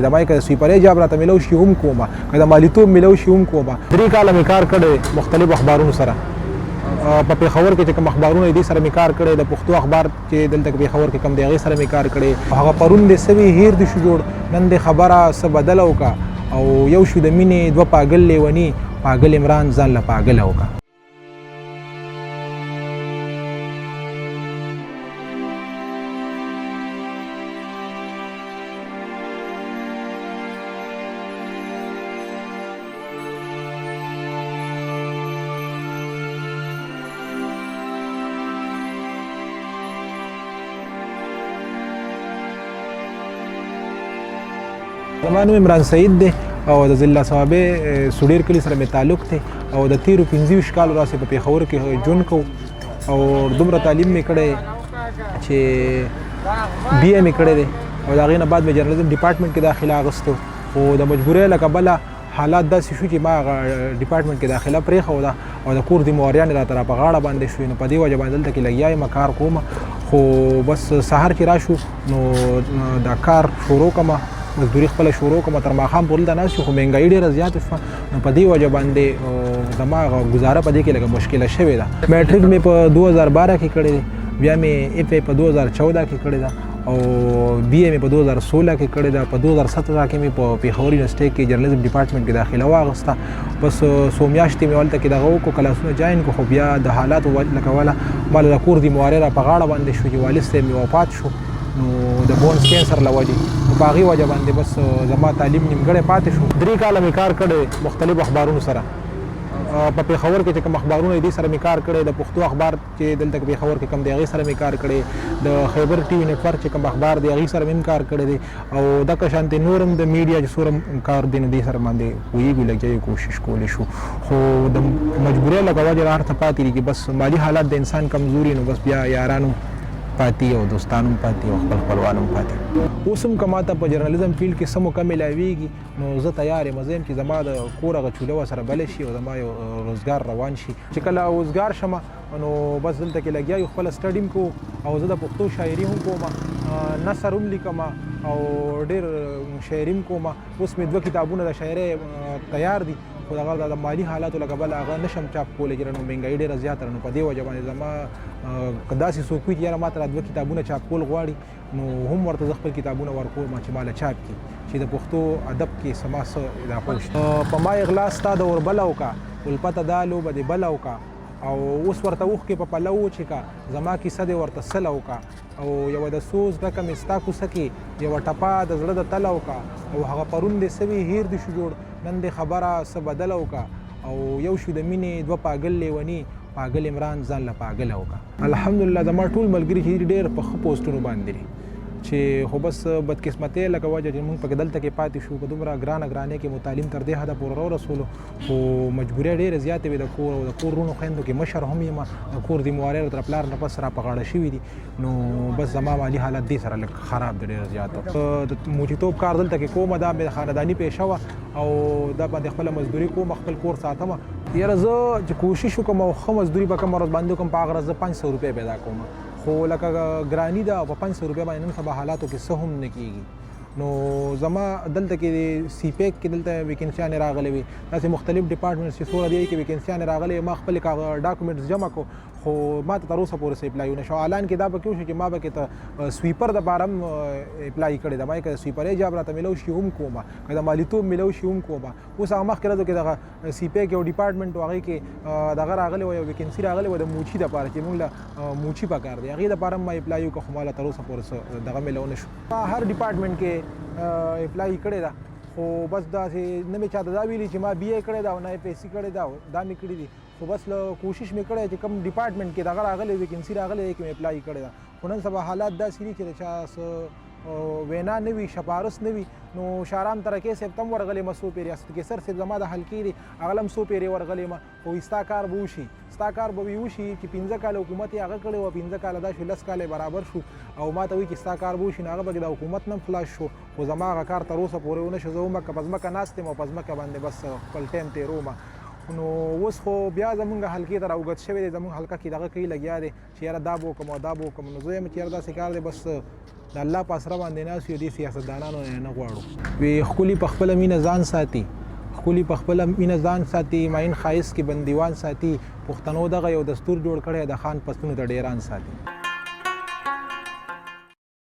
د ما که سویپرۍ جاب راته میلو شي هم کومه که د مالیتوب میلو شي هم کومه 3 کاله مې کار کړی مختلف اخبارونو سره په پېښور کې چې کوم اخبارونه دي سره مې کار کړی د پښتو اخبار چې دلته پېښور کې کوم دی هغې سره مې کار کړی هغه پرون دې څه وي هیر دې شو جوړ نن دې خبره څه بدله وکړه او یو شو د مینې 2 پاګل لیوني پاګل عمران ځان له پاګله وکړه زما نوم عمران سعید دی او د ضلع صوابۍ سوډیر کلي سره مې تعلق دی او د تیرو 25 کالو راسې په پېښور کې ژوند کوو او دومره تعلیم مې کړی چې بی اے مې کړی دی او د هغې نه بعد مې جرنالیزم ډپارټمنټ کې داخله اخیستو خو د مجبورۍ له کبله حالات داسې شو چې ما هغه ډپارټمنټ کې داخله پرېښوده او د کور ذمواريانې راته په غاړه باندې شوې نو په دې وجه باندې دلته کې لګیا یم کار کوم خو بس سهار چې راشو نو دا کار شروع کړم مزدوري خپله شروع کړم تر ماښام پورې دلته ناست شو خو مهنګایي ډېره زیاته شوه نو په دې وجه باندې زما ګزاره په دې کې لږه مشکله شوې ده میټریک مې په 2012 کې کړی دی بیا مې اف ای په 2014 کې کړې ده او بی اے مې په 2016 کې کړې ده په 2017 کې مې په پېښور یونیورسټۍ کې جرنالیزم ډپارټمنټ کې داخله واخیسته بس څو میاشتې مې هلته کې دغه وکړو کلاسونه جاین کړو خو بیا د حالاتو له کوله ما له کور ذموارۍ را په غاړه باندې شو چې والد صاحب مې وفات شو نو د بونز کینسر له وجې نو په هغې وجه باندې بس زما تعلیم نیمګړی پاتې شو 3 کاله مې کار کړی مختلف اخبارونو سره په پېښور کې چې کوم اخبارونه دي سره مې کار کړی د پښتو اخبار چې دلته پېښور کې کوم دی هغې سره مې کار کړی د خیبر ټي وي نیټورک چې کوم اخبار دی هغې سره مې هم کار کړی دی او دغه شانتې نور هم د میډیا چې څومره کار دی نو دې سره باندې پوهېږو لږ کوشش کولی شو خو د مجبورۍ له وجې هر څه پاتې دي چې بس مالي حالات د انسان کمزوري نو بس بیا یارانو پاتې او دوستانو پاتې او خپل خپلوانو پاتې اوس هم که ماته په جرنالیزم فیلډ کې څه موقع میلاویږي نو زه تیار یم زه یم چې زما د کور هغه چوله ورسره بله شي او زما یو روزګار روان شي چې کله روزګار شمه نو بس دلته کې لګیا یو خپله سټډي هم کوو او زه د پښتو شاعري هم کوم نثر هم لیکم او ډېر شاعري هم کوم اوس مې 2 کتابونه د شاعرۍ تیار دي خو دغه د مالي حالاتو له کبله هغه نشم چاپ کولی چې نو مهنګایي ډېره زیاته ده نو په دې وجه باندې زما که داسې څوک وي چې یاره ما ته 2 کتابونه چاپ کول غواړي نو هم ورته زه خپل کتابونه ورکوم چې ما له چاپ کړي چې د پښتو ادب کې څه ما څه اضافه وشي په ما اغلا ستا د وربله وکړه الپته دا لوبه دې بله وکړه او اوس ورته اوښکې په پلو وچېکه زما کیسه دې ورته سله وکړه او یوه د سوز ډکه مې ستا کوڅه کې یوه ټپه د زړه د تله وکړه او هغه پرون دې څه وي هیر دې شو جوړ نن دې خبره څه بدله وکړه او یو شو د مینې 2 پاګل لیوني پاګل عمران ځان له پاګله وکړه الحمدلله زما ټول ملګري چې ډېر په ښه پوسټونو باندې دي چې خو بس بدقسمتۍ لکه وجه چې موږ پکې دلته کې پاتې شو په دومره ګرانې کې مو تعلیم تر دې حده پورې راورسولو خو مجبورۍ ډېرې زیاتې وې د کور او د کور وروڼو خویندو کې مشر هم یم د کور ذموارۍ تر پلار نه پس را په غاړه شوي دي نو بس زما مالي حالت دې سره لږ خراب دی ډېر زیات د موچیتوب کار دلته کې کومه دا مې خانداني پیشه وه او دا باندې خپله مزدوري کوم خپل کور ساتم یاره زه چې کوشش وکړم او ښه مزدوري به کومه ورځ باندې وکړم په هغه ورځ زه 500 روپۍ پیدا کوم خو لکه ګراني ده او په 500 روپۍ باندې نن سبا حالاتو کې څه هم نه کېږي نو زما دلته کې سی پیک کې دلته ویکنسیانې راغلې وي داسې مختلف ډپارټمنټس چې څومره دی کې ویکنسیانې راغلې ما خپل ډاکومنټس جمع کړو خو ما ته تر اوسه پورې څه اپلای ونه شو اعلان کې دا به کې وشو چې ما به کې ته سویپر دپاره هم اپلای کړی ده ما یې که د سویپرۍ جاب راته میلو شي هم کوم که د مالیتوب میلو شي هم کوم اوس هغه مخکې ورځو کې دغه سی پیک یو ډپارټمنټ و هغې کې دغه راغلی و یو ویکنسي راغلی و د موچي دپاره چې موږ له موچي پکار دی هغې دپاره هم ما اپلای وکړه خو ما له تر اوسه پورې څه دغه میلو نه شو هر ډپارټمنټ کې اپلای کړې ده خو بس داسې نه مې چاته دا ویلي چې ما بی اے کړی ده او نه یې پیسې کړې ده دا مې کړي دي خو بس له کوشش مې کړی چې کوم ډپارټمنټ کې دغه راغلی ویکنسي راغلی دی کې مې اپلای کړې ده خو نن سبا حالات داسې دي چې د چا څه وینا نه وي شپارس نه وي نو شارام ترکې صاحب ته هم ورغلی یم څو پیرې اسدقیصر صاحب زما د حلقې دی هغه له هم څو پیرې ورغلی یم خو ستا کار به وشي ستا کار به وشي چې 15 کاله حکومت یې هغه کړی و 15 کاله دا شو 10 کاله برابر شو او ما ته وایي چې ستا کار به وشي نو هغه به د حکومت نه هم خلاص شو خو زما هغه کار تر اوسه پورې ونه شو زه ځمکه په ځمکه ناست یم او په ځمکه باندې بس خپل ټایم تېروم نو اوس خو بیا زمونږ حلقې ته راوګت شوی دی زمونږ حلقه کې دغه کوي لګیا دی چې یاره دا به وکړم او دا به وکړم نو زه یم چې یاره داسې کار دی بس د الله په اسره باندې ناست یو دې سیاستدانانو نه غواړو وی ښکلي په خپله مینه ځان ساتي ښکلي په خپله مینه ځان ساتي ماین ښایست کې بندیوان ساتي پښتنو دغه یو دستور جوړ کړی د خان پستونو ته ډیران ساتي